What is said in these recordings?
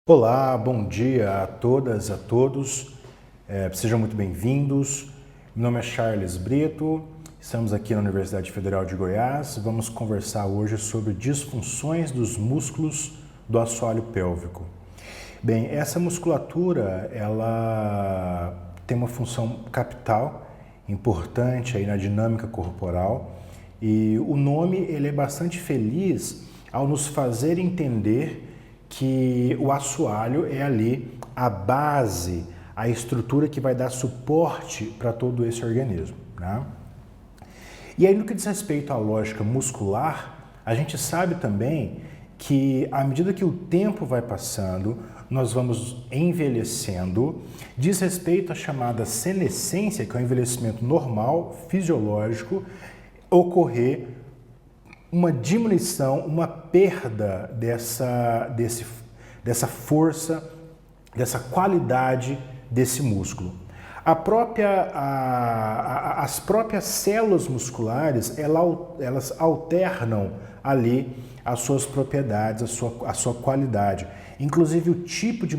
Olá, bom dia a todas, a todos. Sejam muito bem-vindos. Meu nome é Charles Brito, estamos aqui na Universidade Federal de Goiás. Vamos conversar hoje sobre disfunções dos músculos do assoalho pélvico. Bem, essa musculatura, ela tem uma função capital, importante aí na dinâmica corporal, e o nome ele é bastante feliz ao nos fazer entender que o assoalho é ali a base, a estrutura que vai dar suporte para todo esse organismo, né? E aí, no que diz respeito à lógica muscular, a gente sabe também que à medida que o tempo vai passando, nós vamos envelhecendo, diz respeito à chamada senescência, que é o envelhecimento normal, fisiológico, ocorrer uma diminuição, uma perda dessa força, dessa qualidade desse músculo. As próprias células musculares, elas alternam ali as suas propriedades, a sua qualidade. Inclusive o tipo de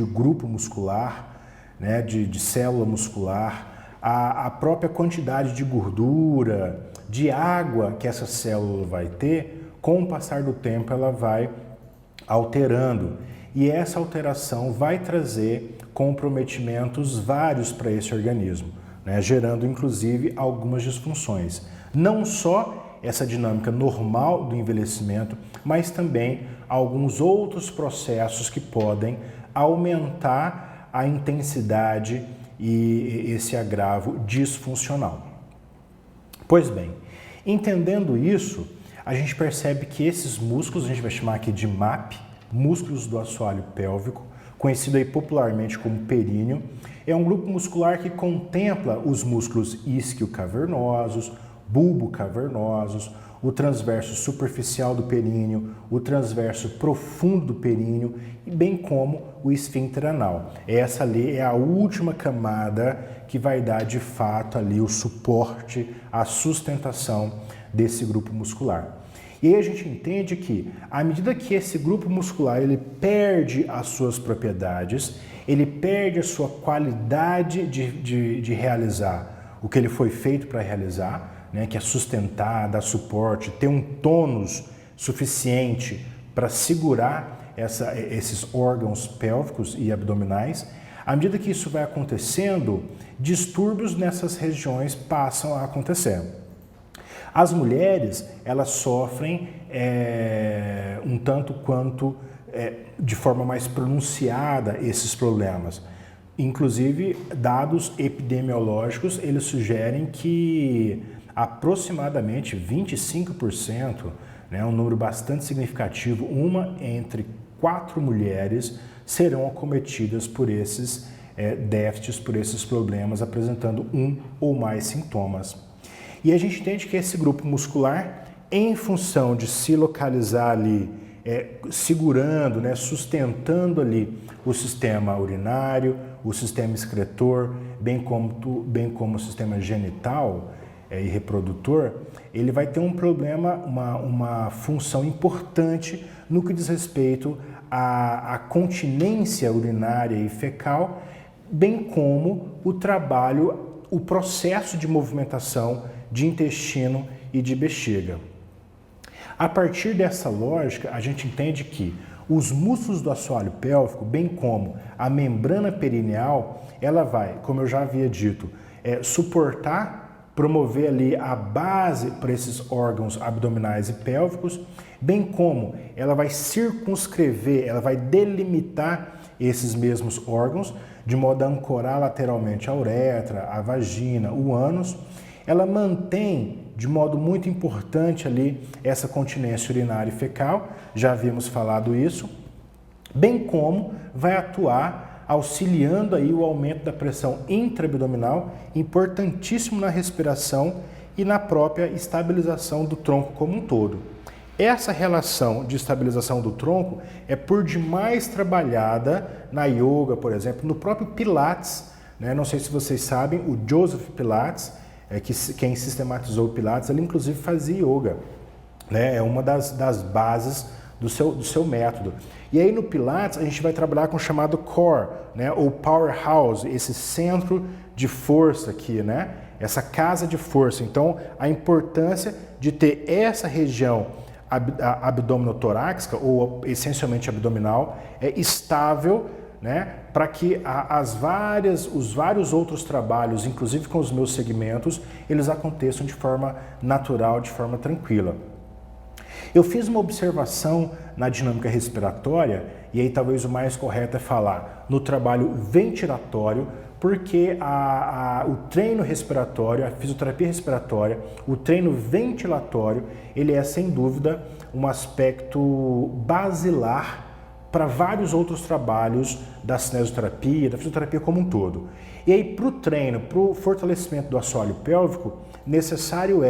grupo muscular, né, de célula muscular, a própria quantidade de gordura, de água que essa célula vai ter, com o passar do tempo ela vai alterando. E essa alteração vai trazer comprometimentos vários para esse organismo, né, gerando inclusive algumas disfunções. Não só essa dinâmica normal do envelhecimento, mas também alguns outros processos que podem aumentar a intensidade e esse agravo disfuncional. Pois bem, entendendo isso, a gente percebe que esses músculos, a gente vai chamar aqui de MAP, músculos do assoalho pélvico, conhecido aí popularmente como períneo, é um grupo muscular que contempla os músculos isquio-cavernosos, bulbo-cavernosos, o transverso superficial do períneo, o transverso profundo do períneo, e bem como o esfíncter anal. Essa ali é a última camada que vai dar de fato ali o suporte, a sustentação desse grupo muscular. E aí a gente entende que, à medida que esse grupo muscular ele perde as suas propriedades, ele perde a sua qualidade de realizar o que ele foi feito para realizar, né, que é sustentar, dar suporte, ter um tônus suficiente para segurar esses órgãos pélvicos e abdominais. À medida que isso vai acontecendo, distúrbios nessas regiões passam a acontecer. As mulheres, elas sofrem um tanto quanto de forma mais pronunciada esses problemas. Inclusive, dados epidemiológicos, eles sugerem que aproximadamente 25%, né, um número bastante significativo, uma entre 4 mulheres serão acometidas por esses déficits, por esses problemas, apresentando um ou mais sintomas. E a gente entende que esse grupo muscular, em função de se localizar ali, segurando, né, sustentando ali o sistema urinário, o sistema excretor, bem como o sistema genital e reprodutor, ele vai ter um problema, uma função importante no que diz respeito à continência urinária e fecal, bem como o processo de movimentação de intestino e de bexiga. A partir dessa lógica, a gente entende que os músculos do assoalho pélvico, bem como a membrana perineal, ela vai, como eu já havia dito, suportar, promover ali a base para esses órgãos abdominais e pélvicos, bem como ela vai circunscrever, ela vai delimitar esses mesmos órgãos, de modo a ancorar lateralmente a uretra, a vagina, o ânus. Ela mantém de modo muito importante ali essa continência urinária e fecal, já havíamos falado isso, bem como vai atuar auxiliando aí o aumento da pressão intraabdominal, importantíssimo na respiração e na própria estabilização do tronco como um todo. Essa relação de estabilização do tronco é por demais trabalhada na yoga, por exemplo, no próprio Pilates, né? Não sei se vocês sabem, o Joseph Pilates, quem sistematizou o Pilates, ele inclusive fazia yoga, né? É uma das bases do seu método. E aí no Pilates a gente vai trabalhar com o chamado core, né, ou powerhouse, esse centro de força aqui, né, essa casa de força. Então a importância de ter essa região abdominotorácica ou essencialmente abdominal é estável, né, para que os vários outros trabalhos, inclusive com os meus segmentos, eles aconteçam de forma natural, de forma tranquila. Eu fiz uma observação na dinâmica respiratória, e aí talvez o mais correto é falar no trabalho ventilatório, porque o treino respiratório, a fisioterapia respiratória, o treino ventilatório, ele é sem dúvida um aspecto basilar para vários outros trabalhos da cinesioterapia, da fisioterapia como um todo. E aí para o treino, para o fortalecimento do assoalho pélvico, necessário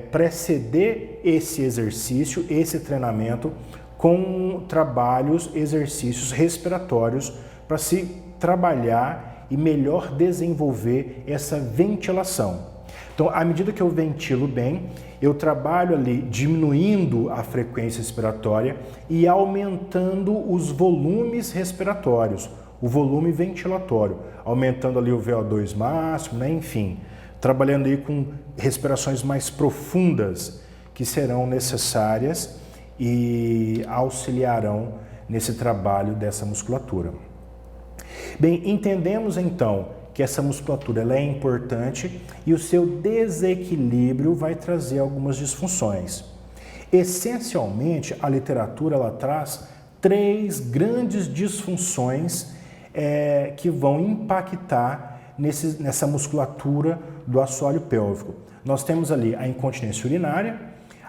preceder esse exercício, esse treinamento com exercícios respiratórios para se trabalhar e melhor desenvolver essa ventilação. Então, à medida que eu ventilo bem, eu trabalho ali diminuindo a frequência respiratória e aumentando os volumes respiratórios, o volume ventilatório, aumentando ali o VO2 máximo, né? Enfim, trabalhando aí com respirações mais profundas que serão necessárias e auxiliarão nesse trabalho dessa musculatura. Bem, entendemos então que essa musculatura ela é importante e o seu desequilíbrio vai trazer algumas disfunções. Essencialmente, a literatura ela traz 3 grandes disfunções que vão impactar nessa musculatura do assoalho pélvico. Nós temos ali a incontinência urinária,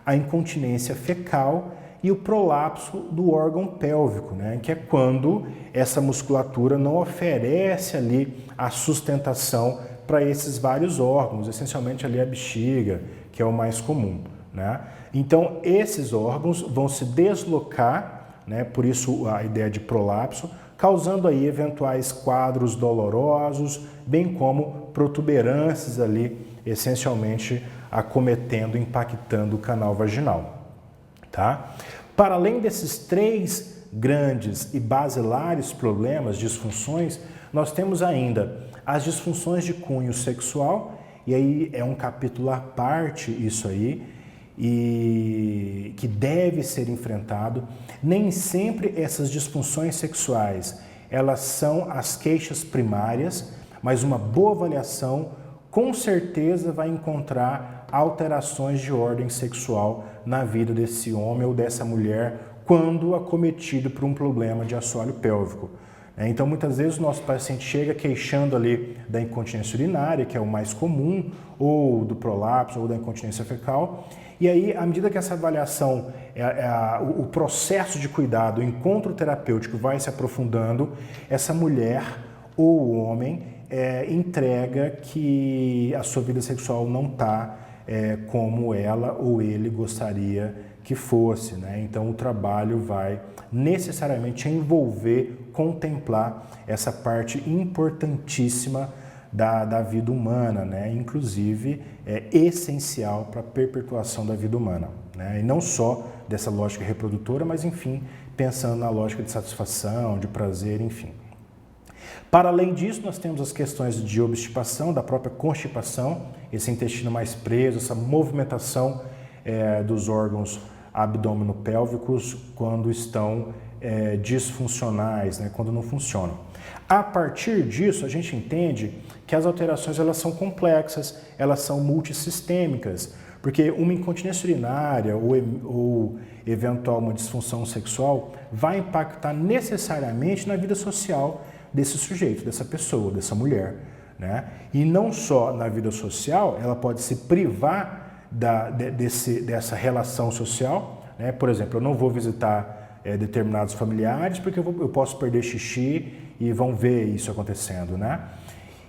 a incontinência fecal e o prolapso do órgão pélvico, né? Que é quando essa musculatura não oferece ali a sustentação para esses vários órgãos, essencialmente ali a bexiga, que é o mais comum, né? Então, esses órgãos vão se deslocar, né? Por isso a ideia de prolapso, causando aí eventuais quadros dolorosos, bem como protuberâncias ali, essencialmente acometendo, impactando o canal vaginal. Tá? Para além desses 3 grandes e basilares problemas, disfunções, nós temos ainda as disfunções de cunho sexual, e aí é um capítulo à parte isso aí, e que deve ser enfrentado. Nem sempre essas disfunções sexuais, elas são as queixas primárias, mas uma boa avaliação com certeza vai encontrar alterações de ordem sexual na vida desse homem ou dessa mulher quando acometido por um problema de assoalho pélvico. Então, muitas vezes o nosso paciente chega queixando ali da incontinência urinária, que é o mais comum, ou do prolapso, ou da incontinência fecal. E aí, à medida que essa avaliação, o processo de cuidado, o encontro terapêutico vai se aprofundando, essa mulher ou o homem entrega que a sua vida sexual não está como ela ou ele gostaria que fosse, né? Então o trabalho vai necessariamente envolver, contemplar essa parte importantíssima da vida humana, né? Inclusive é essencial para a perpetuação da vida humana, né? E não só dessa lógica reprodutora, mas enfim, pensando na lógica de satisfação, de prazer, enfim. Para além disso, nós temos as questões de obstipação, da própria constipação, esse intestino mais preso, essa movimentação dos órgãos abdominopélvicos quando estão disfuncionais, né, quando não funcionam. A partir disso, a gente entende que as alterações elas são complexas, elas são multissistêmicas, porque uma incontinência urinária ou eventual uma disfunção sexual vai impactar necessariamente na vida social desse sujeito, dessa pessoa, dessa mulher, né? E não só na vida social, ela pode se privar dessa relação social, né? Por exemplo, eu não vou visitar determinados familiares porque eu posso perder xixi e vão ver isso acontecendo, né?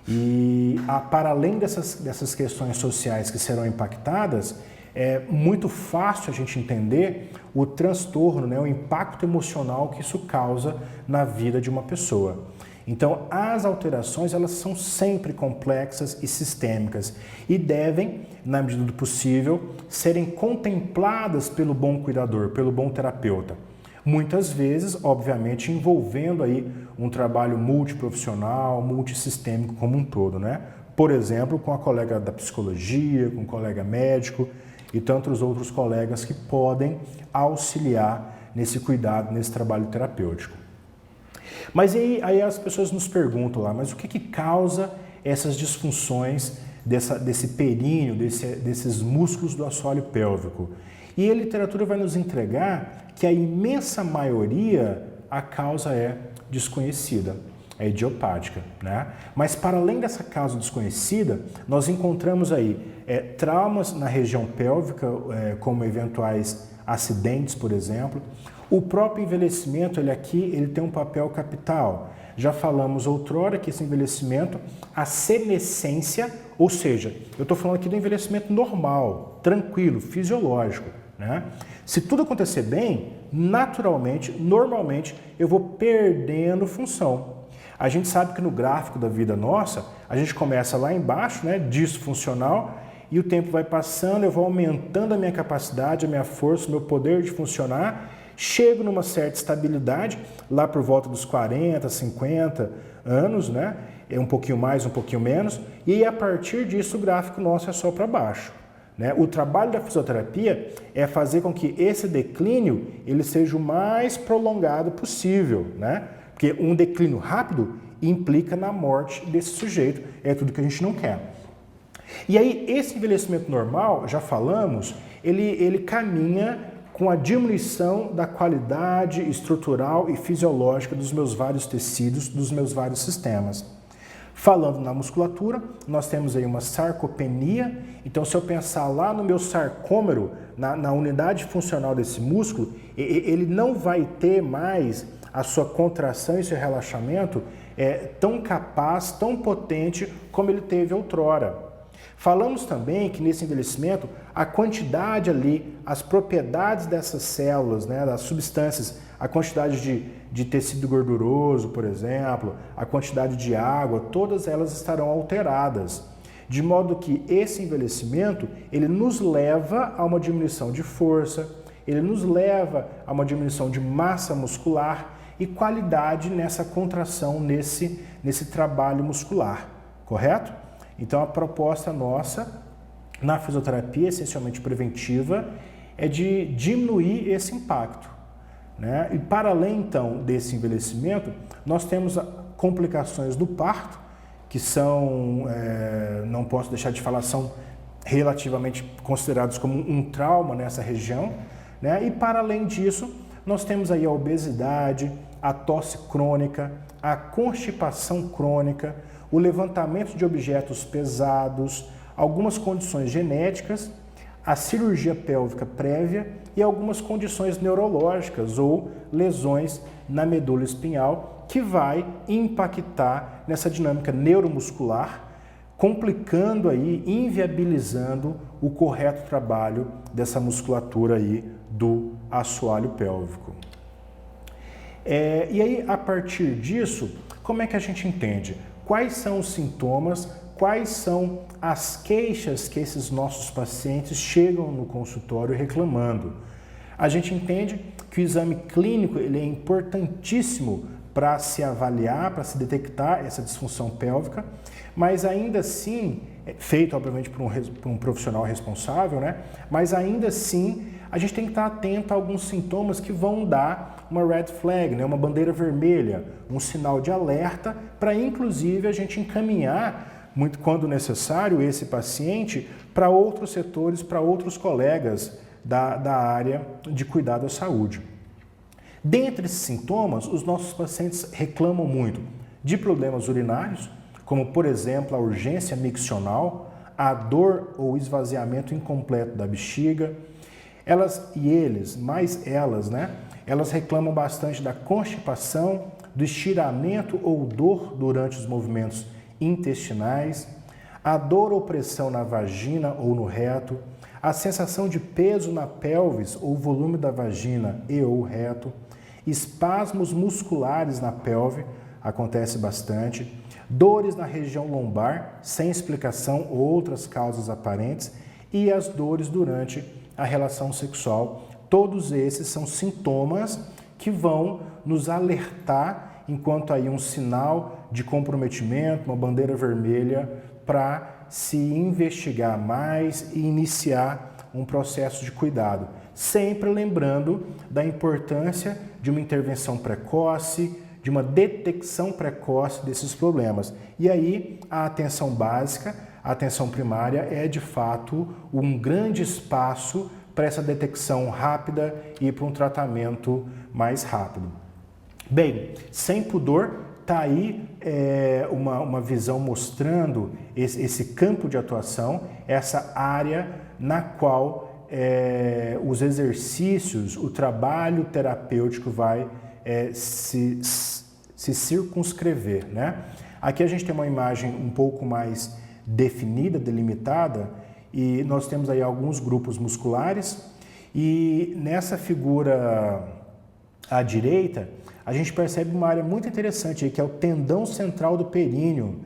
E para além dessas questões sociais que serão impactadas, é muito fácil a gente entender o transtorno, né? O impacto emocional que isso causa na vida de uma pessoa. Então, as alterações, elas são sempre complexas e sistêmicas e devem, na medida do possível, serem contempladas pelo bom cuidador, pelo bom terapeuta. Muitas vezes, obviamente, envolvendo aí um trabalho multiprofissional, multissistêmico como um todo, né? Por exemplo, com a colega da psicologia, com o colega médico e tantos outros colegas que podem auxiliar nesse cuidado, nesse trabalho terapêutico. Mas aí as pessoas nos perguntam lá, mas o que causa essas disfunções desse períneo, desses músculos do assoalho pélvico? E a literatura vai nos entregar que a imensa maioria, a causa é desconhecida, é idiopática, né? Mas para além dessa causa desconhecida, nós encontramos aí traumas na região pélvica, como eventuais acidentes, por exemplo. O próprio envelhecimento, ele tem um papel capital. Já falamos outrora que esse envelhecimento, a senescência, ou seja, eu estou falando aqui do envelhecimento normal, tranquilo, fisiológico, né? Se tudo acontecer bem, naturalmente, normalmente, eu vou perdendo função. A gente sabe que no gráfico da vida nossa, a gente começa lá embaixo, né, disfuncional, e o tempo vai passando, eu vou aumentando a minha capacidade, a minha força, o meu poder de funcionar, chego numa certa estabilidade, lá por volta dos 40, 50 anos, né? É um pouquinho mais, um pouquinho menos, e aí, a partir disso o gráfico nosso é só para baixo, né? O trabalho da fisioterapia é fazer com que esse declínio ele seja o mais prolongado possível, né? Porque um declínio rápido implica na morte desse sujeito, é tudo que a gente não quer. E aí, esse envelhecimento normal, já falamos, ele caminha com a diminuição da qualidade estrutural e fisiológica dos meus vários tecidos, dos meus vários sistemas. Falando na musculatura, nós temos aí uma sarcopenia. Então, se eu pensar lá no meu sarcômero, na unidade funcional desse músculo, ele não vai ter mais a sua contração e seu relaxamento tão capaz, tão potente como ele teve outrora. Falamos também que nesse envelhecimento, a quantidade ali, as propriedades dessas células, né, das substâncias, a quantidade de tecido gorduroso, por exemplo, a quantidade de água, todas elas estarão alteradas. De modo que esse envelhecimento, ele nos leva a uma diminuição de força, ele nos leva a uma diminuição de massa muscular e qualidade nessa contração, nesse trabalho muscular, correto? Então, a proposta nossa na fisioterapia, essencialmente preventiva, é de diminuir esse impacto, né? E para além, então, desse envelhecimento, nós temos complicações do parto, que são, não posso deixar de falar, são relativamente considerados como um trauma nessa região, né? E para além disso, nós temos aí a obesidade, a tosse crônica, a constipação crônica, o levantamento de objetos pesados, algumas condições genéticas, a cirurgia pélvica prévia e algumas condições neurológicas ou lesões na medula espinhal que vai impactar nessa dinâmica neuromuscular, complicando aí, inviabilizando o correto trabalho dessa musculatura aí do assoalho pélvico. E aí, a partir disso, como é que a gente entende? Quais são os sintomas, quais são as queixas que esses nossos pacientes chegam no consultório reclamando? A gente entende que o exame clínico ele é importantíssimo para se avaliar, para se detectar essa disfunção pélvica, mas ainda assim, feito obviamente por um profissional responsável, né? Mas ainda assim, a gente tem que estar atento a alguns sintomas que vão dar uma red flag, né? Uma bandeira vermelha, um sinal de alerta para inclusive a gente encaminhar, muito quando necessário, esse paciente para outros setores, para outros colegas da área de cuidado à saúde. Dentre esses sintomas, os nossos pacientes reclamam muito de problemas urinários, como por exemplo a urgência miccional, a dor ou esvaziamento incompleto da bexiga. Elas, né? Elas reclamam bastante da constipação, do estiramento ou dor durante os movimentos intestinais, a dor ou pressão na vagina ou no reto, a sensação de peso na pelvis ou volume da vagina e ou reto, espasmos musculares na pelve, acontece bastante. Dores na região lombar, sem explicação ou outras causas aparentes, e as dores durante a relação sexual. Todos esses são sintomas que vão nos alertar enquanto aí um sinal de comprometimento, uma bandeira vermelha para se investigar mais e iniciar um processo de cuidado. Sempre lembrando da importância de uma intervenção precoce, de uma detecção precoce desses problemas. E aí a atenção básica, a atenção primária é de fato um grande espaço para essa detecção rápida e para um tratamento mais rápido. Bem, sem pudor, está aí uma visão mostrando esse campo de atuação, essa área na qual os exercícios, o trabalho terapêutico vai se circunscrever, né? Aqui a gente tem uma imagem um pouco mais definida, delimitada, e nós temos aí alguns grupos musculares, e nessa figura à direita, a gente percebe uma área muito interessante aí, que é o tendão central do períneo.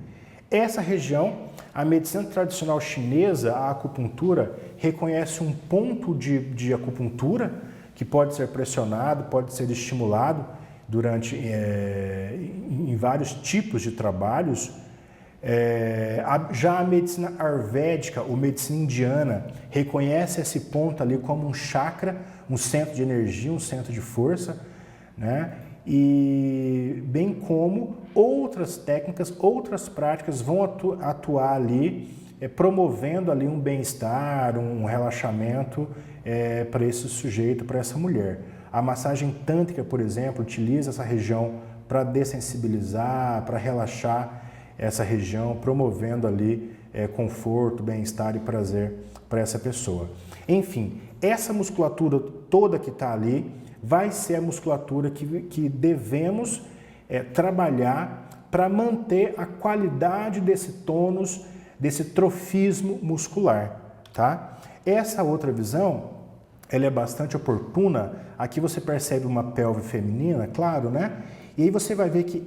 Essa região, a medicina tradicional chinesa, a acupuntura, reconhece um ponto de acupuntura que pode ser pressionado, pode ser estimulado durante em vários tipos de trabalhos. Já a medicina ayurvédica ou medicina indiana reconhece esse ponto ali como um chakra, um centro de energia, um centro de força, né? E bem como outras técnicas, outras práticas vão atuar ali, promovendo ali um bem-estar, um relaxamento para esse sujeito, para essa mulher. A massagem tântrica, por exemplo, utiliza essa região para dessensibilizar, para relaxar essa região, promovendo ali conforto, bem-estar e prazer para essa pessoa. Enfim, essa musculatura toda que está ali vai ser a musculatura que devemos trabalhar para manter a qualidade desse tônus, desse trofismo muscular, tá? Essa outra visão, ela é bastante oportuna. Aqui você percebe uma pelve feminina, claro, né? E aí você vai ver que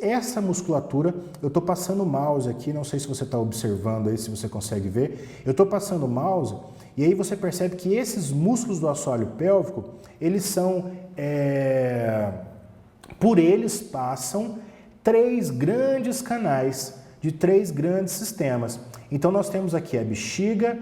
essa musculatura, eu estou passando o mouse aqui, não sei se você está observando aí, se você consegue ver, eu estou passando o mouse e aí você percebe que esses músculos do assoalho pélvico, eles são, por eles passam 3 grandes canais de 3 grandes sistemas. Então nós temos aqui a bexiga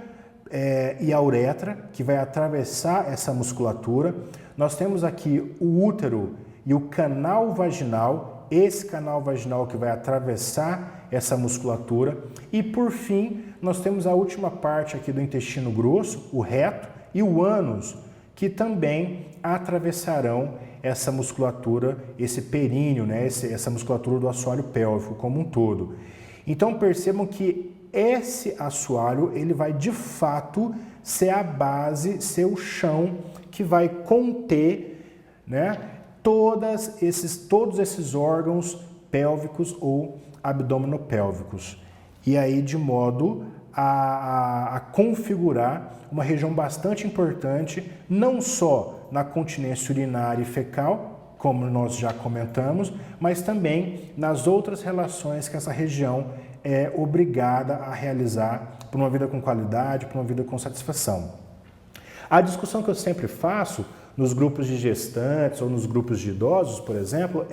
e a uretra, que vai atravessar essa musculatura. Nós temos aqui o útero e o canal vaginal, esse canal vaginal que vai atravessar essa musculatura. E por fim, nós temos a última parte aqui do intestino grosso, o reto e o ânus, que também atravessarão essa musculatura, esse períneo, né? Essa musculatura do assoalho pélvico como um todo. Então percebam que esse assoalho, ele vai de fato ser a base, ser o chão que vai conter, né, todos esses órgãos pélvicos ou abdominopélvicos. E aí de modo a configurar uma região bastante importante, não só na continência urinária e fecal, como nós já comentamos, mas também nas outras relações que essa região é obrigada a realizar por uma vida com qualidade, por uma vida com satisfação. A discussão que eu sempre faço nos grupos de gestantes ou nos grupos de idosos, por exemplo,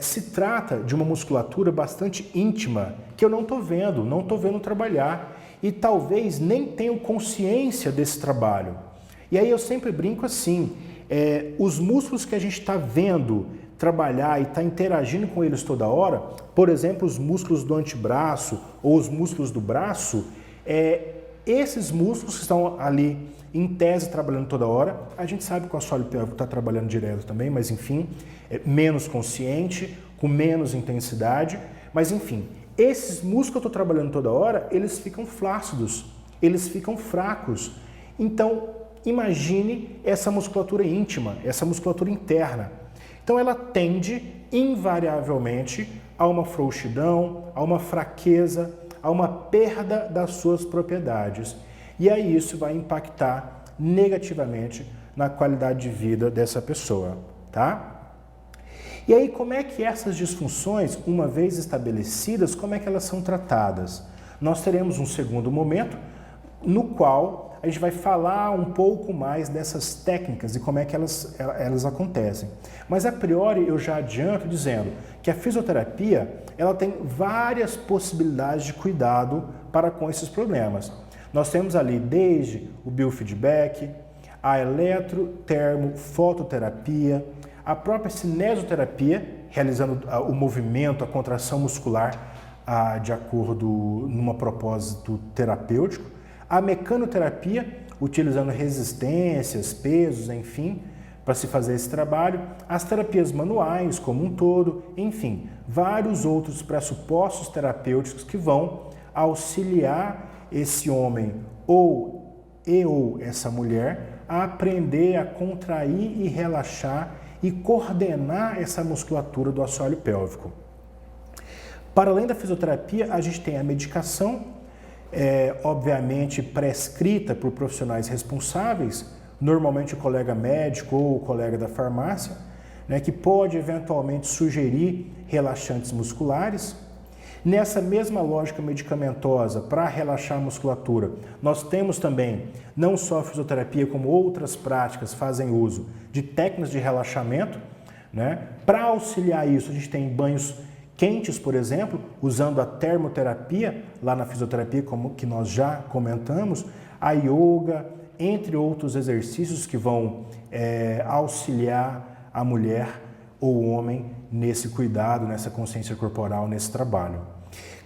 se trata de uma musculatura bastante íntima que eu não estou vendo trabalhar e talvez nem tenho consciência desse trabalho. E aí eu sempre brinco assim, os músculos que a gente está vendo trabalhar e está interagindo com eles toda hora, por exemplo, os músculos do antebraço ou os músculos do braço, esses músculos que estão ali em tese trabalhando toda hora, a gente sabe que o assoalho pélvico está trabalhando direto também, mas enfim, menos consciente, com menos intensidade, mas enfim, esses músculos que eu estou trabalhando toda hora, eles ficam flácidos, eles ficam fracos. Então, imagine essa musculatura íntima, essa musculatura interna. Então ela tende invariavelmente a uma frouxidão, a uma fraqueza, a uma perda das suas propriedades. E aí isso vai impactar negativamente na qualidade de vida dessa pessoa, tá? E aí, como é que essas disfunções, uma vez estabelecidas, como é que elas são tratadas? Nós teremos um segundo momento no qual a gente vai falar um pouco mais dessas técnicas e como é que elas acontecem. Mas, a priori, eu já adianto dizendo que a fisioterapia ela tem várias possibilidades de cuidado para com esses problemas. Nós temos ali desde o biofeedback, a eletrotermofototerapia, a própria cinesioterapia, realizando o movimento, a contração muscular de acordo num propósito terapêutico, a mecanoterapia, utilizando resistências, pesos, enfim, para se fazer esse trabalho, as terapias manuais como um todo, enfim, vários outros pressupostos terapêuticos que vão auxiliar esse homem ou essa mulher a aprender a contrair e relaxar e coordenar essa musculatura do assoalho pélvico. Para além da fisioterapia, a gente tem a medicação, obviamente prescrita por profissionais responsáveis, normalmente o colega médico ou o colega da farmácia, né, que pode eventualmente sugerir relaxantes musculares. Nessa mesma lógica medicamentosa para relaxar a musculatura, nós temos também, não só a fisioterapia, como outras práticas fazem uso de técnicas de relaxamento, né? Para auxiliar isso, a gente tem banhos quentes, por exemplo, usando a termoterapia, lá na fisioterapia, como que nós já comentamos, a yoga, entre outros exercícios que vão auxiliar a mulher ou o homem nesse cuidado, nessa consciência corporal, nesse trabalho.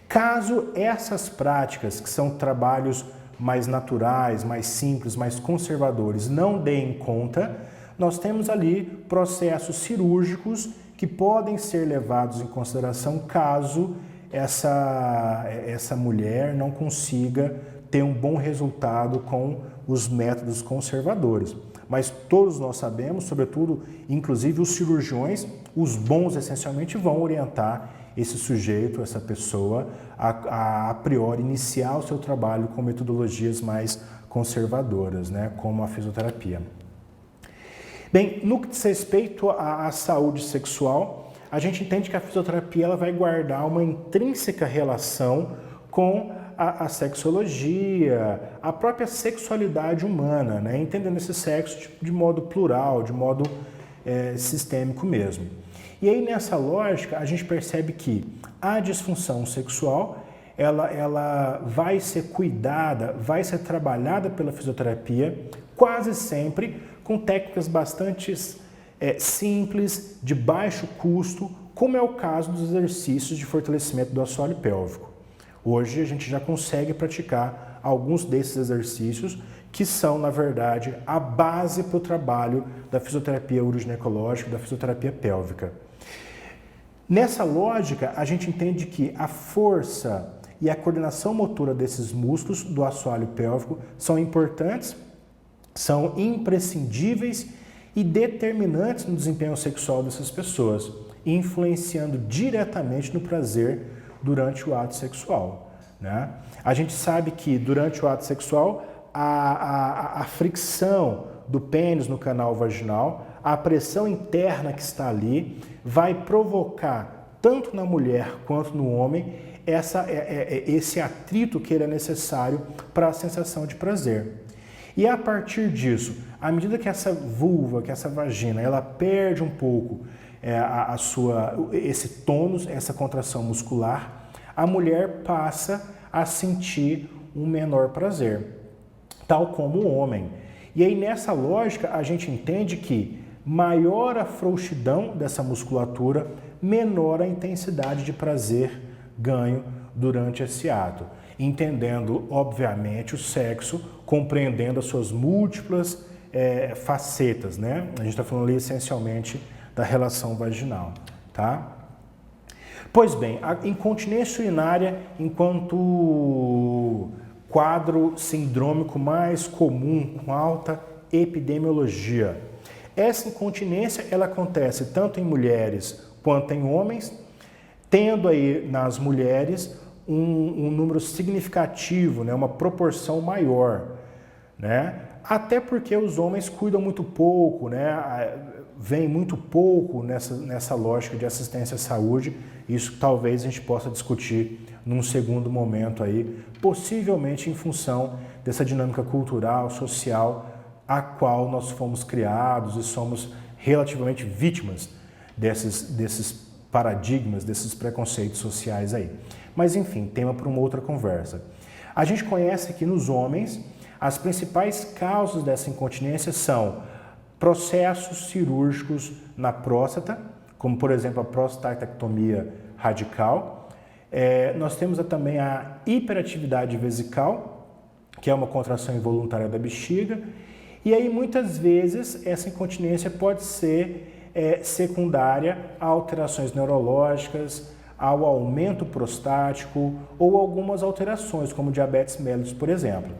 Caso essas práticas, que são trabalhos mais naturais, mais simples, mais conservadores, não deem conta, nós temos ali processos cirúrgicos que podem ser levados em consideração caso essa mulher não consiga ter um bom resultado com os métodos conservadores. Mas todos nós sabemos, sobretudo, inclusive os cirurgiões, os bons essencialmente vão orientar esse sujeito, essa pessoa, a priori iniciar o seu trabalho com metodologias mais conservadoras, né, como a fisioterapia. Bem, no que diz respeito à saúde sexual, a gente entende que a fisioterapia ela vai guardar uma intrínseca relação com a sexologia, a própria sexualidade humana, né? Entendendo esse sexo de modo plural, de modo sistêmico mesmo. E aí, nessa lógica, a gente percebe que a disfunção sexual ela vai ser cuidada, vai ser trabalhada pela fisioterapia, quase sempre com técnicas bastante simples, de baixo custo, como é o caso dos exercícios de fortalecimento do assoalho pélvico. Hoje a gente já consegue praticar alguns desses exercícios que são, na verdade, a base para o trabalho da fisioterapia uroginecológica, da fisioterapia pélvica. Nessa lógica, a gente entende que a força e a coordenação motora desses músculos do assoalho pélvico são importantes, são imprescindíveis e determinantes no desempenho sexual dessas pessoas, influenciando diretamente no prazer durante o ato sexual, né? A gente sabe que durante o ato sexual a fricção do pênis no canal vaginal, a pressão interna que está ali, vai provocar tanto na mulher quanto no homem esse atrito que ele é necessário para a sensação de prazer. E a partir disso, à medida que essa vulva, que essa vagina, ela perde um pouco esse tônus, essa contração muscular, a mulher passa a sentir um menor prazer, tal como o homem. E aí, nessa lógica, a gente entende que maior a frouxidão dessa musculatura, menor a intensidade de prazer ganho durante esse ato, entendendo, obviamente, o sexo, compreendendo as suas múltiplas facetas, né? A gente está falando ali essencialmente da relação vaginal, tá? Pois bem, a incontinência urinária, enquanto quadro sindrômico mais comum, com alta epidemiologia. Essa incontinência, ela acontece tanto em mulheres quanto em homens, tendo aí nas mulheres um número significativo, né, uma proporção maior, né? Até porque os homens cuidam muito pouco, né? Vem muito pouco nessa lógica de assistência à saúde. Isso talvez a gente possa discutir num segundo momento aí, possivelmente em função dessa dinâmica cultural, social, a qual nós fomos criados e somos relativamente vítimas desses paradigmas, desses preconceitos sociais aí. Mas enfim, tema para uma outra conversa. A gente conhece que nos homens, as principais causas dessa incontinência são processos cirúrgicos na próstata, como por exemplo a prostatectomia radical. Nós temos também a hiperatividade vesical, que é uma contração involuntária da bexiga, e aí muitas vezes essa incontinência pode ser secundária a alterações neurológicas, ao aumento prostático ou algumas alterações, como diabetes mellitus, por exemplo.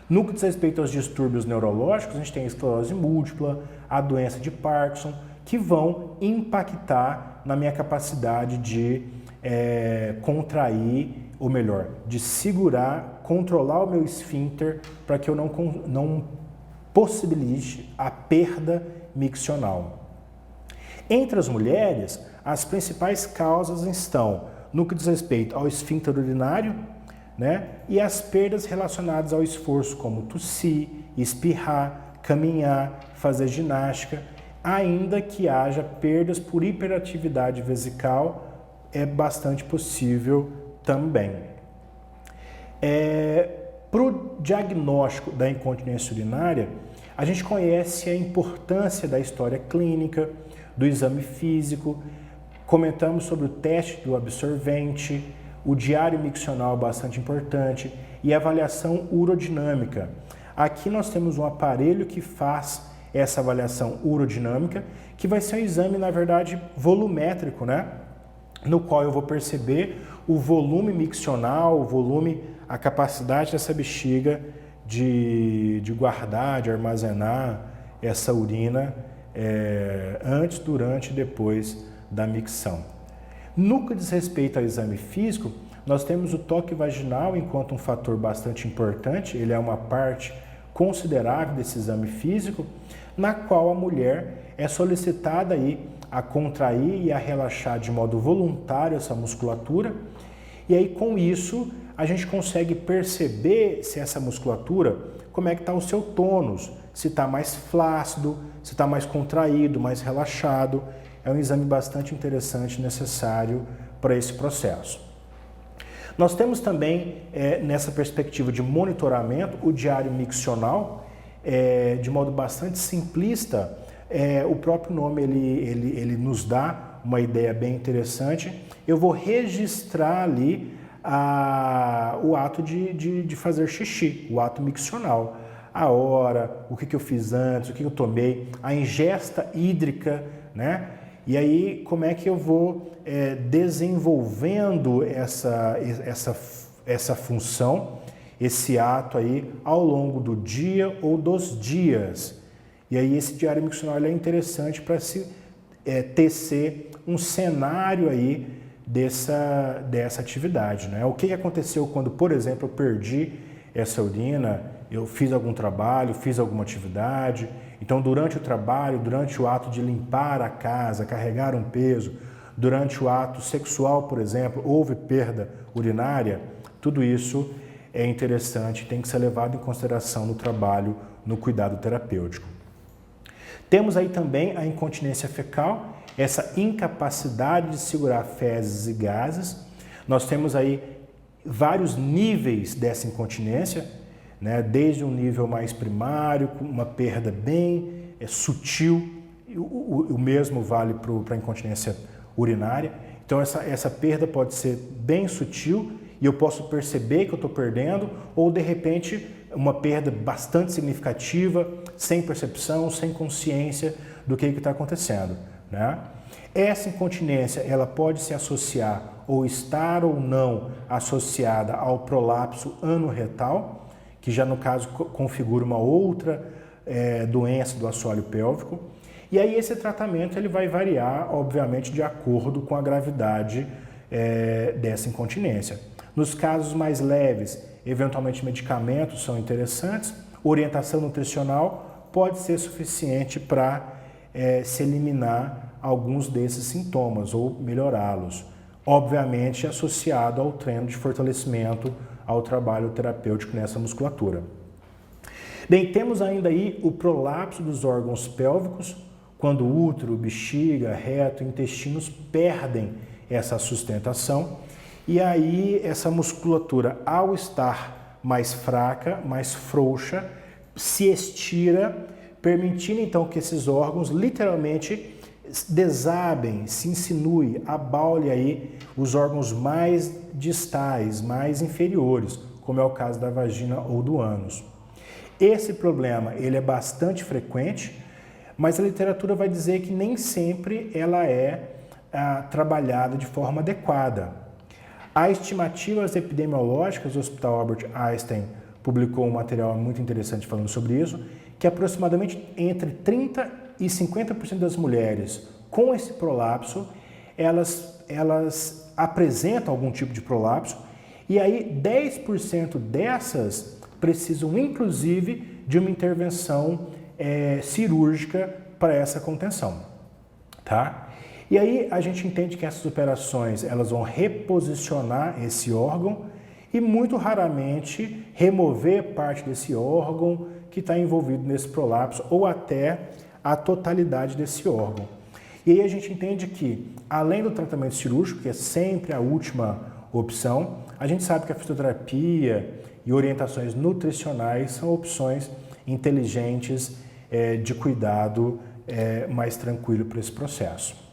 No que diz respeito aos distúrbios neurológicos, a gente tem a esclerose múltipla, a doença de Parkinson, que vão impactar na minha capacidade de contrair, ou melhor, de segurar, controlar o meu esfíncter para que eu não possibilite a perda miccional. Entre as mulheres, as principais causas estão no que diz respeito ao esfíncter urinário, né, e as perdas relacionadas ao esforço, como tossir, espirrar, caminhar, fazer ginástica, ainda que haja perdas por hiperatividade vesical, é bastante possível também. Para o diagnóstico da incontinência urinária, a gente conhece a importância da história clínica, do exame físico, comentamos sobre o teste do absorvente, o diário miccional bastante importante e a avaliação urodinâmica. Aqui nós temos um aparelho que faz essa avaliação urodinâmica, que vai ser um exame, na verdade, volumétrico, né? No qual eu vou perceber o volume miccional, a capacidade dessa bexiga de guardar, de armazenar essa urina antes, durante e depois da micção. No que diz respeito ao exame físico, nós temos o toque vaginal enquanto um fator bastante importante, ele é uma parte considerável desse exame físico, na qual a mulher é solicitada aí a contrair e a relaxar de modo voluntário essa musculatura, e aí com isso a gente consegue perceber se essa musculatura, como é que está o seu tônus, se está mais flácido, se está mais contraído, mais relaxado. É um exame bastante interessante e necessário para esse processo. Nós temos também, nessa perspectiva de monitoramento, o diário miccional, de modo bastante simplista. O próprio nome ele nos dá uma ideia bem interessante. Eu vou registrar ali o ato de fazer xixi, o ato miccional. A hora, o que eu fiz antes, o que eu tomei, a ingesta hídrica, né? E aí, como é que eu vou desenvolvendo essa função, esse ato aí, ao longo do dia ou dos dias. E aí, esse diário miccional é interessante para se tecer um cenário aí dessa atividade, né? O que aconteceu quando, por exemplo, eu perdi essa urina, eu fiz algum trabalho, fiz alguma atividade. Então, durante o trabalho, durante o ato de limpar a casa, carregar um peso, durante o ato sexual, por exemplo, houve perda urinária, tudo isso é interessante, tem que ser levado em consideração no trabalho, no cuidado terapêutico. Temos aí também a incontinência fecal, essa incapacidade de segurar fezes e gases. Nós temos aí vários níveis dessa incontinência, né? Desde um nível mais primário, com uma perda bem sutil, o mesmo vale para a incontinência urinária. Então essa perda pode ser bem sutil e eu posso perceber que eu estou perdendo, ou de repente uma perda bastante significativa, sem percepção, sem consciência do que está acontecendo, né? Essa incontinência ela pode se associar ou estar ou não associada ao prolapso anorretal, que já no caso configura uma outra doença do assoalho pélvico. E aí esse tratamento ele vai variar, obviamente, de acordo com a gravidade dessa incontinência. Nos casos mais leves, eventualmente medicamentos são interessantes, orientação nutricional pode ser suficiente para se eliminar alguns desses sintomas ou melhorá-los. Obviamente associado ao treino de fortalecimento, ao trabalho terapêutico nessa musculatura. Bem, temos ainda aí o prolapso dos órgãos pélvicos, quando o útero, bexiga, reto, intestinos perdem essa sustentação, e aí essa musculatura, ao estar mais fraca, mais frouxa, se estira, permitindo então que esses órgãos literalmente desabem, se insinue, abale aí os órgãos mais distais, mais inferiores, como é o caso da vagina ou do ânus. Esse problema ele é bastante frequente, mas a literatura vai dizer que nem sempre ela é trabalhada de forma adequada. Há estimativas epidemiológicas, o Hospital Albert Einstein publicou um material muito interessante falando sobre isso, que aproximadamente entre 30% e 50% das mulheres com esse prolapso, elas apresentam algum tipo de prolapso, e aí 10% dessas precisam inclusive de uma intervenção cirúrgica para essa contenção, tá? E aí a gente entende que essas operações elas vão reposicionar esse órgão e muito raramente remover parte desse órgão que está envolvido nesse prolapso ou até a totalidade desse órgão. E aí a gente entende que, além do tratamento cirúrgico, que é sempre a última opção, a gente sabe que a fisioterapia e orientações nutricionais são opções inteligentes de cuidado mais tranquilo para esse processo.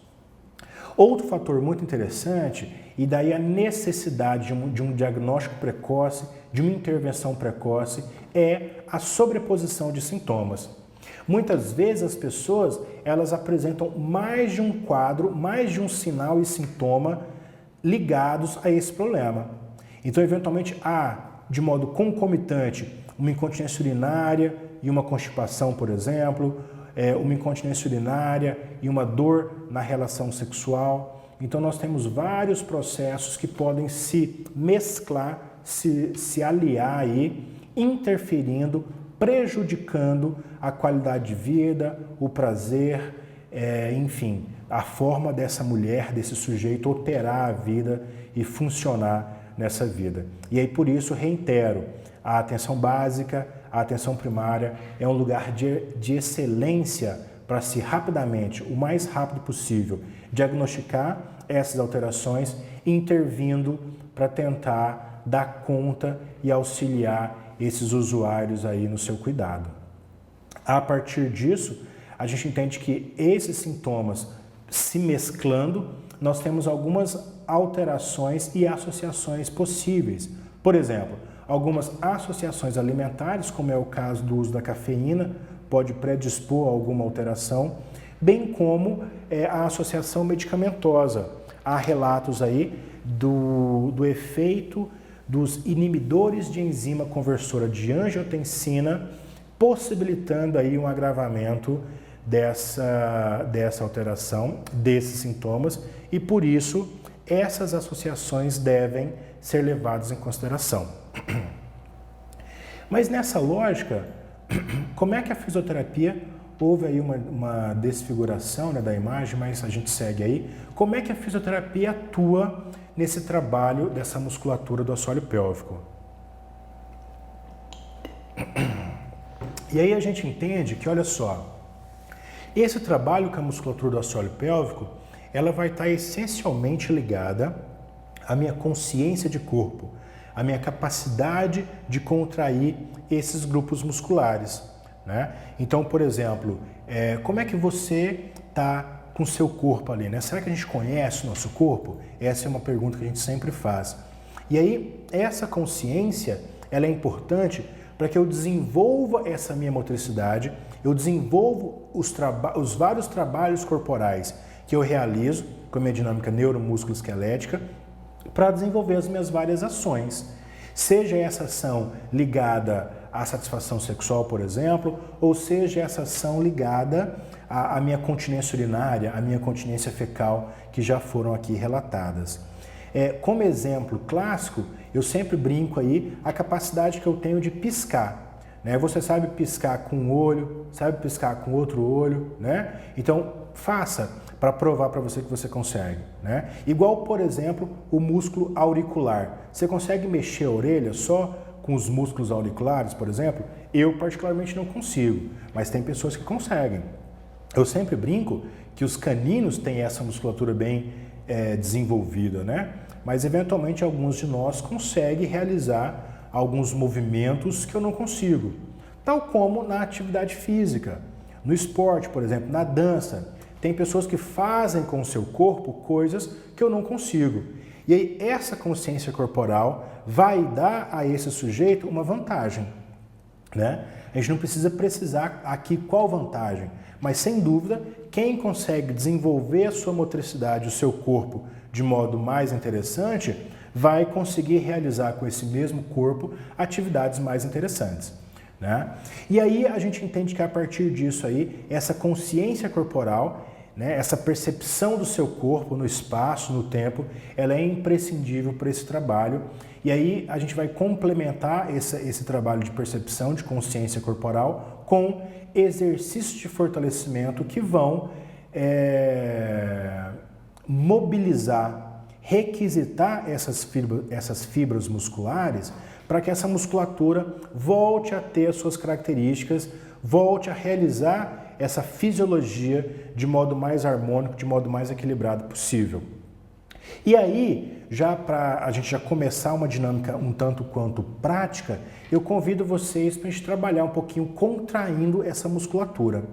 Outro fator muito interessante, e daí a necessidade de um diagnóstico precoce, de uma intervenção precoce, é a sobreposição de sintomas. Muitas vezes as pessoas elas apresentam mais de um quadro, mais de um sinal e sintoma ligados a esse problema. Então, eventualmente, há, de modo concomitante, uma incontinência urinária e uma constipação, por exemplo, uma incontinência urinária e uma dor na relação sexual. Então, nós temos vários processos que podem se mesclar, se aliar aí, interferindo, prejudicando a qualidade de vida, o prazer, enfim, a forma dessa mulher, desse sujeito operar a vida e funcionar nessa vida. E aí, por isso, reitero, a atenção básica, a atenção primária é um lugar de excelência para se rapidamente, o mais rápido possível, diagnosticar essas alterações, intervindo para tentar dar conta e auxiliar esses usuários aí no seu cuidado. A partir disso, a gente entende que esses sintomas se mesclando, nós temos algumas alterações e associações possíveis. Por exemplo, algumas associações alimentares, como é o caso do uso da cafeína, pode predispor a alguma alteração, bem como a associação medicamentosa. Há relatos aí do efeito dos inibidores de enzima conversora de angiotensina, possibilitando aí um agravamento dessa alteração, desses sintomas, e por isso essas associações devem ser levadas em consideração. Mas nessa lógica, como é que a fisioterapia, houve aí uma desfiguração, né, da imagem, mas a gente segue aí, como é que a fisioterapia atua nesse trabalho dessa musculatura do assoalho pélvico? E aí a gente entende que, olha só, esse trabalho com a musculatura do assoalho pélvico, ela vai estar essencialmente ligada à minha consciência de corpo, à minha capacidade de contrair esses grupos musculares, né? Então, por exemplo, como é que você está com o seu corpo ali, né? Será que a gente conhece o nosso corpo? Essa é uma pergunta que a gente sempre faz. E aí, essa consciência, ela é importante para que eu desenvolva essa minha motricidade, eu desenvolvo os vários trabalhos corporais que eu realizo com a minha dinâmica neuromúsculo-esquelética para desenvolver as minhas várias ações. Seja essa ação ligada à satisfação sexual, por exemplo, ou seja essa ação ligada à minha continência urinária, à minha continência fecal, que já foram aqui relatadas. Como exemplo clássico, eu sempre brinco aí a capacidade que eu tenho de piscar. né? Você sabe piscar com um olho, sabe piscar com outro olho, né? Então, faça para provar para você que você consegue, né? Igual, por exemplo, o músculo auricular. Você consegue mexer a orelha só com os músculos auriculares, por exemplo? Eu, particularmente, não consigo, mas tem pessoas que conseguem. Eu sempre brinco que os caninos têm essa musculatura bem desenvolvida, né? Mas, eventualmente, alguns de nós conseguem realizar alguns movimentos que eu não consigo. Tal como na atividade física, no esporte, por exemplo, na dança. Tem pessoas que fazem com o seu corpo coisas que eu não consigo. E aí, essa consciência corporal vai dar a esse sujeito uma vantagem, né? A gente não precisa precisar aqui qual vantagem, mas sem dúvida, quem consegue desenvolver a sua motricidade, o seu corpo de modo mais interessante, vai conseguir realizar com esse mesmo corpo atividades mais interessantes, né? E aí a gente entende que a partir disso aí, essa consciência corporal, né, essa percepção do seu corpo no espaço, no tempo, ela é imprescindível para esse trabalho. E aí a gente vai complementar esse trabalho de percepção, de consciência corporal, com exercícios de fortalecimento que vão mobilizar, requisitar essas fibras musculares para que essa musculatura volte a ter as suas características, volte a realizar essa fisiologia de modo mais harmônico, de modo mais equilibrado possível. E aí, já para a gente já começar uma dinâmica um tanto quanto prática, eu convido vocês para a gente trabalhar um pouquinho contraindo essa musculatura.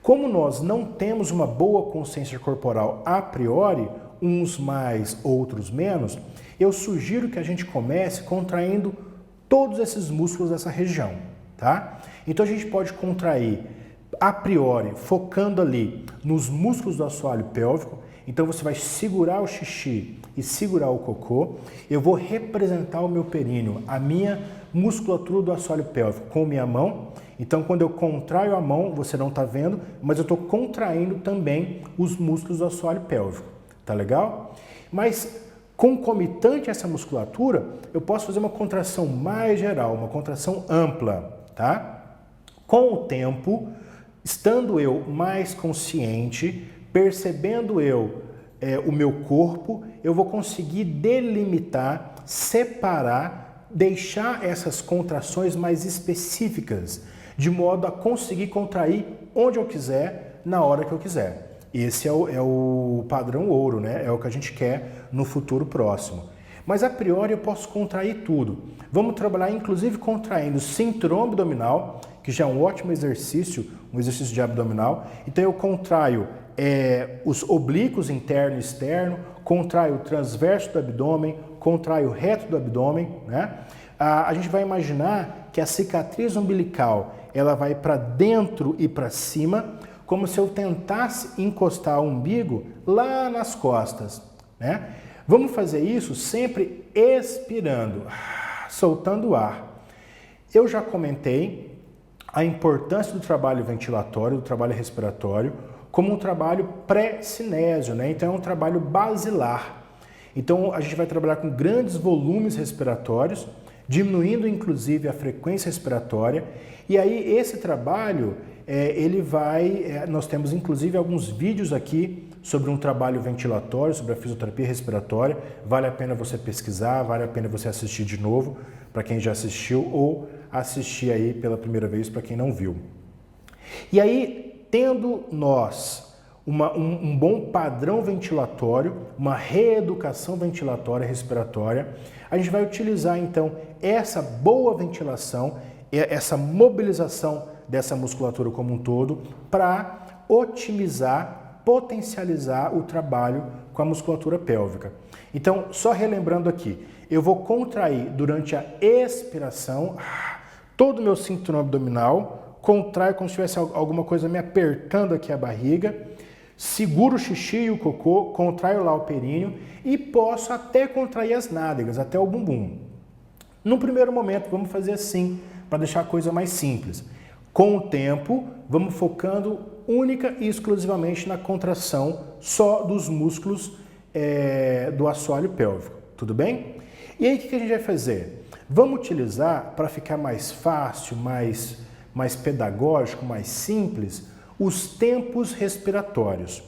Como nós não temos uma boa consciência corporal a priori, uns mais, outros menos, eu sugiro que a gente comece contraindo todos esses músculos dessa região, tá? Então a gente pode contrair a priori, focando ali nos músculos do assoalho pélvico. Então você vai segurar o xixi e segurar o cocô. Eu vou representar o meu períneo, a minha musculatura do assoalho pélvico com minha mão. Então quando eu contraio a mão, você não está vendo, mas eu estou contraindo também os músculos do assoalho pélvico. Tá legal? Mas concomitante a essa musculatura, eu posso fazer uma contração mais geral, uma contração ampla, tá? Com o tempo, estando eu mais consciente, percebendo o meu corpo, eu vou conseguir delimitar, separar, deixar essas contrações mais específicas, de modo a conseguir contrair onde eu quiser, na hora que eu quiser. Esse é o padrão ouro, né? É o que a gente quer no futuro próximo. Mas a priori eu posso contrair tudo. Vamos trabalhar inclusive contraindo o cinturão abdominal, que já é um ótimo exercício, um exercício de abdominal. Então eu contraio os oblíquos interno e externo, contraio o transverso do abdômen, contraio o reto do abdômen, né? A gente vai imaginar que a cicatriz umbilical ela vai para dentro e para cima, como se eu tentasse encostar o umbigo lá nas costas, né? Vamos fazer isso sempre expirando, soltando o ar. Eu já comentei a importância do trabalho ventilatório, do trabalho respiratório, como um trabalho pré-cinésio, né? Então é um trabalho basilar. Então a gente vai trabalhar com grandes volumes respiratórios, diminuindo inclusive a frequência respiratória. E aí esse trabalho, nós temos inclusive alguns vídeos aqui sobre um trabalho ventilatório, sobre a fisioterapia respiratória. Vale a pena você pesquisar, vale a pena você assistir de novo, para quem já assistiu, ou assistir aí pela primeira vez para quem não viu. E aí, tendo nós um bom padrão ventilatório, uma reeducação ventilatória respiratória, a gente vai utilizar então essa boa ventilação, essa mobilização dessa musculatura como um todo para otimizar, potencializar o trabalho com a musculatura pélvica. Então, só relembrando aqui, eu vou contrair durante a expiração todo o meu cinturão abdominal, contraio como se tivesse alguma coisa me apertando aqui a barriga, seguro o xixi e o cocô, contraio lá o períneo e posso até contrair as nádegas, até o bumbum. No primeiro momento, vamos fazer assim, para deixar a coisa mais simples. Com o tempo, vamos focando única e exclusivamente na contração só dos músculos do assoalho pélvico, tudo bem? E aí o que a gente vai fazer? Vamos utilizar, para ficar mais fácil, mais pedagógico, mais simples, os tempos respiratórios.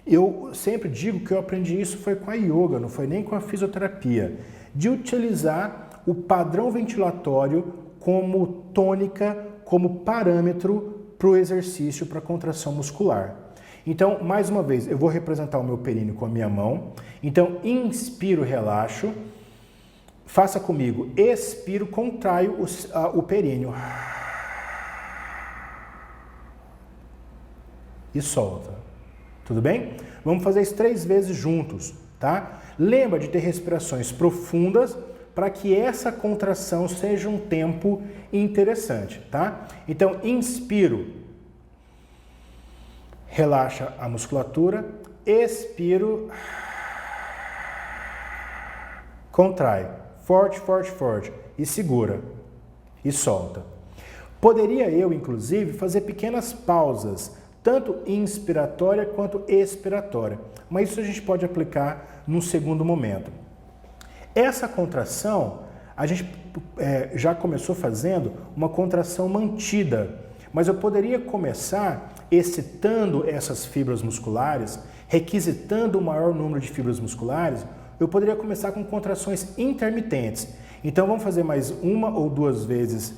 Eu sempre digo que eu aprendi isso foi com a yoga, não foi nem com a fisioterapia, de utilizar o padrão ventilatório como tônica, como parâmetro para o exercício, para a contração muscular. Então, mais uma vez, eu vou representar o meu períneo com a minha mão. Então, inspiro, relaxo. Faça comigo, expiro, contraio o períneo. E solta. Tudo bem? Vamos fazer isso 3 vezes juntos, tá? Lembra de ter respirações profundas para que essa contração seja um tempo interessante, tá? Então, inspiro, relaxa a musculatura, expiro, contrai, forte, forte, forte, e segura, e solta. Poderia eu, inclusive, fazer pequenas pausas, tanto inspiratória quanto expiratória, mas isso a gente pode aplicar num segundo momento. Essa contração, a gente já começou fazendo uma contração mantida, mas eu poderia começar excitando essas fibras musculares, requisitando o maior número de fibras musculares. Eu poderia começar com contrações intermitentes. Então vamos fazer mais 1 ou 2 vezes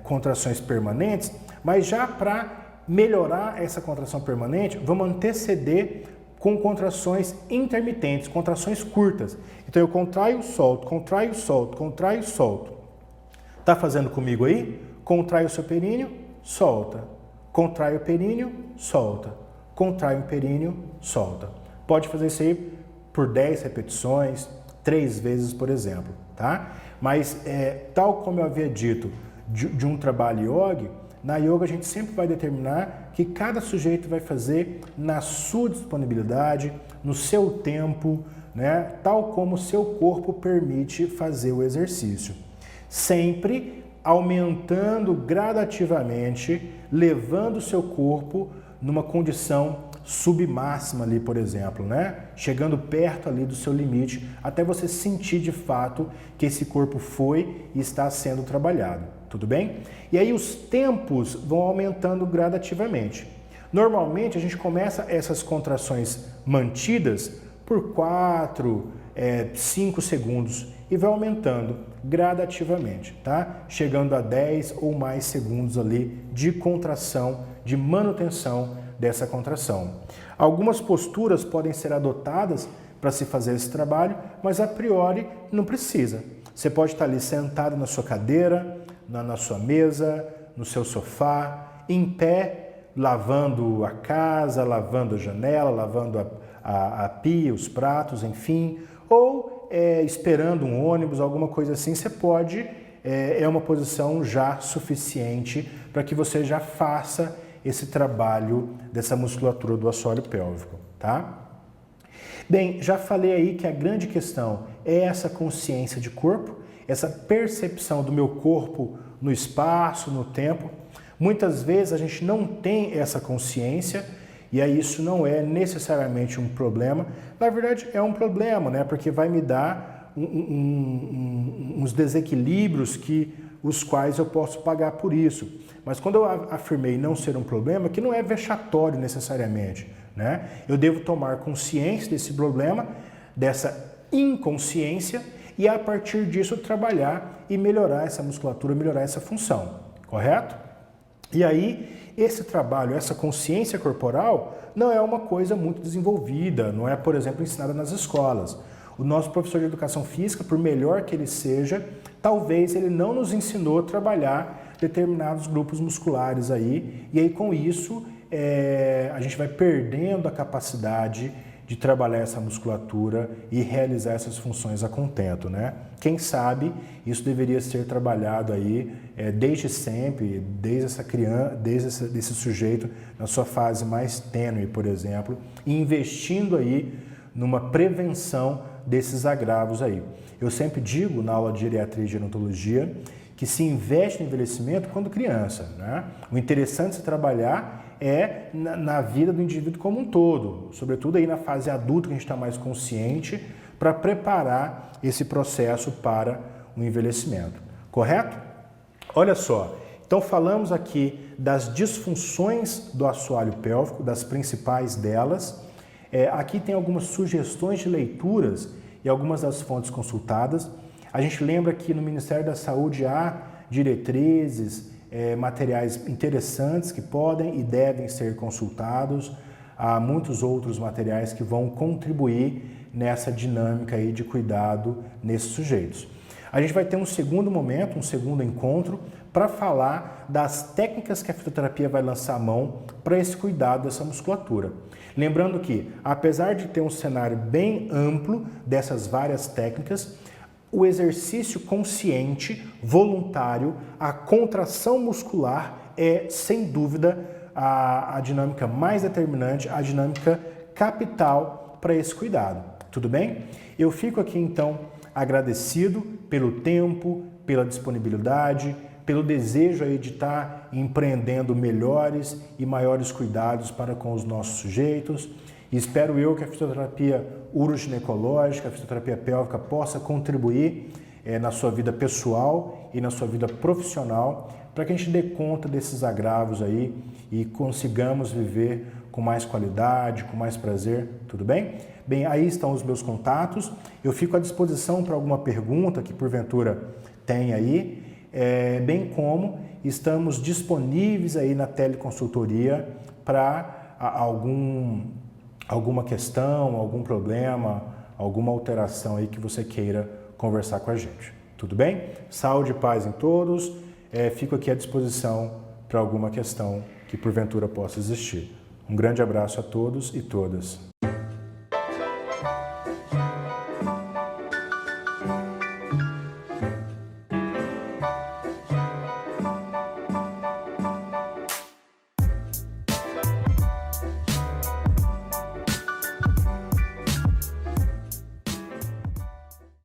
contrações permanentes, mas já para melhorar essa contração permanente, vamos anteceder com contrações intermitentes, contrações curtas. Então eu contraio, solto, contraio, solto, contraio, solto. Tá fazendo comigo aí? Contrai o seu períneo, solta. Contrai o períneo, solta. Contrai o períneo, solta. Pode fazer isso aí por 10 repetições, 3 vezes, por exemplo, tá? Mas, tal como eu havia dito, de um trabalho yoga, na yoga a gente sempre vai determinar que cada sujeito vai fazer na sua disponibilidade, no seu tempo, né? Tal como o seu corpo permite fazer o exercício. Sempre aumentando gradativamente, levando o seu corpo numa condição submáxima ali, por exemplo, né? Chegando perto ali do seu limite, até você sentir de fato que esse corpo foi e está sendo trabalhado, tudo bem? E aí os tempos vão aumentando gradativamente. Normalmente a gente começa essas contrações mantidas por 4, 5 segundos e vai aumentando gradativamente, tá? Chegando a 10 ou mais segundos ali de contração, de manutenção dessa contração. Algumas posturas podem ser adotadas para se fazer esse trabalho, mas a priori não precisa. Você pode estar ali sentado na sua cadeira, na sua mesa, no seu sofá, em pé, lavando a casa, lavando a janela, lavando a pia, os pratos, enfim, ou esperando um ônibus, alguma coisa assim, você pode, é uma posição já suficiente para que você já faça esse trabalho dessa musculatura do assoalho pélvico, tá? Bem, já falei aí que a grande questão é essa consciência de corpo, essa percepção do meu corpo no espaço, no tempo. Muitas vezes a gente não tem essa consciência e aí isso não é necessariamente um problema. Na verdade é um problema, né? Porque vai me dar uns desequilíbrios os quais eu posso pagar por isso. Mas quando eu afirmei não ser um problema, que não é vexatório necessariamente, né? Eu devo tomar consciência desse problema, dessa inconsciência, e a partir disso trabalhar e melhorar essa musculatura, melhorar essa função, correto? E aí, esse trabalho, essa consciência corporal, não é uma coisa muito desenvolvida, não é, por exemplo, ensinada nas escolas. O nosso professor de educação física, por melhor que ele seja, talvez ele não nos ensinou a trabalhar determinados grupos musculares aí, e aí com isso a gente vai perdendo a capacidade de trabalhar essa musculatura e realizar essas funções a contento, né? Quem sabe isso deveria ser trabalhado aí desde sempre, desde essa criança, desde esse sujeito na sua fase mais tênue, por exemplo, e investindo aí numa prevenção desses agravos aí. Eu sempre digo na aula de geriatria e gerontologia que se investe no envelhecimento quando criança, né? O interessante de se trabalhar é na vida do indivíduo como um todo, sobretudo aí na fase adulta que a gente está mais consciente, para preparar esse processo para o envelhecimento. Correto? Olha só, então falamos aqui das disfunções do assoalho pélvico, das principais delas. Aqui tem algumas sugestões de leituras e algumas das fontes consultadas. A gente lembra que no Ministério da Saúde há diretrizes, materiais interessantes que podem e devem ser consultados. Há muitos outros materiais que vão contribuir nessa dinâmica aí de cuidado nesses sujeitos. A gente vai ter um segundo momento, um segundo encontro, para falar das técnicas que a fisioterapia vai lançar a mão para esse cuidado dessa musculatura. Lembrando que, apesar de ter um cenário bem amplo dessas várias técnicas, o exercício consciente, voluntário, a contração muscular é, sem dúvida, a dinâmica mais determinante, a dinâmica capital para esse cuidado. Tudo bem? Eu fico aqui, então, agradecido pelo tempo, pela disponibilidade, pelo desejo aí de estar empreendendo melhores e maiores cuidados para com os nossos sujeitos. E espero eu que a fisioterapia uroginecológica, a fisioterapia pélvica possa contribuir na sua vida pessoal e na sua vida profissional para que a gente dê conta desses agravos aí e consigamos viver com mais qualidade, com mais prazer, tudo bem? Bem, aí estão os meus contatos. Eu fico à disposição para alguma pergunta que porventura tem aí, bem como estamos disponíveis aí na teleconsultoria para alguma questão, algum problema, alguma alteração aí que você queira conversar com a gente. Tudo bem? Saúde e paz em todos. Fico aqui à disposição para alguma questão que porventura possa existir. Um grande abraço a todos e todas.